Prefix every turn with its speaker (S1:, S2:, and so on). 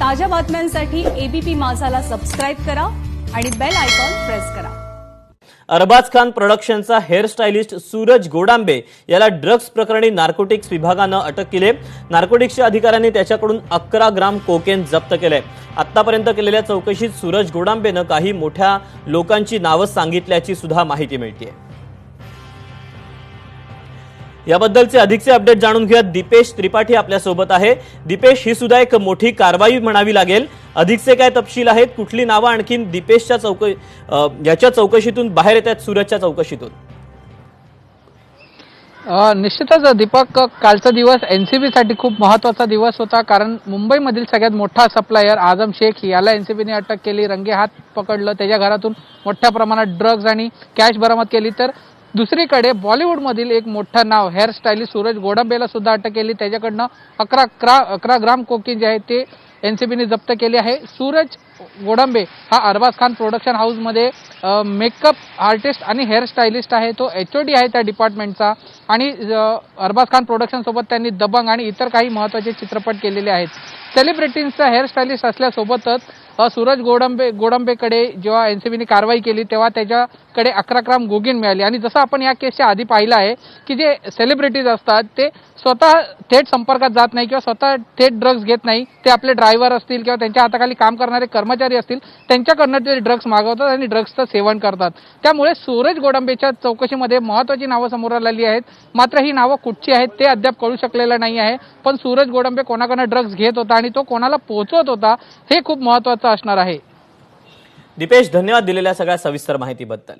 S1: ताज्या बातम्यांसाठी ABP माझाला subscribe करा आणि बेल आयकॉन प्रेस करा।
S2: अरबाज खान प्रोडक्शनचा हेअर स्टायलिस्ट सूरज गोडांबे याला ड्रग्ज प्रकरणी नार्कोटिक्स विभागानं अटक केली। नार्कोटिक्सच्या अधिकाऱ्यांनी त्याच्याकडून 11 ग्राम कोकेन जप्त केले। आतापर्यंत केलेल्या चौकशीत सूरज गोडांबेनं काही मोठ्या लोकांची नावं सांगितल्याची सुद्धा माहिती मिळते। याबद्दलचे अधिकचे अपडेट जाणून घेऊया। दीपेश त्रिपाठी आपल्या सोबत आहे। दीपेश, ही सुद्धा एक मोठी कारवाई म्हणावी लागेल। अधिकचे काय तपशील आहेत? कुठली नावं आणखीन दीपेशच्या याच्या चौकशीतून बाहेर येतात, सूरजच्या चौकशीतून?
S3: निश्चितच दीपक, कालचा दिवस एनसीबी साठी खूप महत्त्वाचा दिवस होता, कारण मुंबईमधील सगळ्यात मोठा सप्लायर आझम शेख याला एनसीबीने अटक केली, रंगे हात पकडलं, त्याच्या घरातून मोठ्या प्रमाणात ड्रग्ज आणि कॅश बरामद केली। तर दुसरीकडे बॉलिवूडमधील एक मोठं नाव हेअर स्टायलिस्ट सूरज गोडांबेला सुद्धा अटक केली। त्याच्याकडनं 11 ग्राम कोकीन जे आहे ते एनसीबीने जप्त केले आहे। सूरज गोडांबे हा अरबाज खान प्रोडक्शन हाऊसमध्ये मेकअप आर्टिस्ट आणि हेअर स्टायलिस्ट आहे। तो HOD आहे त्या डिपार्टमेंटचा आणि अरबाज खान प्रोडक्शन सोबत त्यांनी दबंग आणि इतर काही महत्त्वाचे चित्रपट केलेले आहेत। सेलिब्रिटींचा हेअर स्टायलिस्ट असल्यासोबतच सूरज गोडांबेकडे जेव्हा एनसीबीने कारवाई केली तेव्हा त्याच्याकडे 11 ग्राम कोकीन मिळाली। आणि जसं आपण या केसच्या आधी पाहिलं आहे की जे सेलिब्रिटीज असतात ते स्वतः थेट संपर्कात जात नाही किंवा स्वतः थेट ड्रग्ज घेत नाही, ते आपले ड्रायव्हर असतील किंवा त्यांच्या हाताखाली काम करणारे कर्मचारी असतील त्यांच्याकडनं ते ड्रग्ज मागवतात आणि ड्रग्जचं सेवन करतात। त्यामुळे सूरज गोडांबेच्या चौकशीमध्ये महत्त्वाची नावं समोर आलेली आहेत, मात्र ही नावं कुठची आहेत ते अद्याप कळू शकलेलं नाही आहे। पण सूरज गोडांबे कोणाकडनं ड्रग्ज घेत होता आणि तो कोणाला पोहोचवत होता हे खूप महत्त्वाचं असणार आहे।
S2: दीपेश, धन्यवाद दिलेल्या सगळ्या सविस्तर माहितीबद्दल।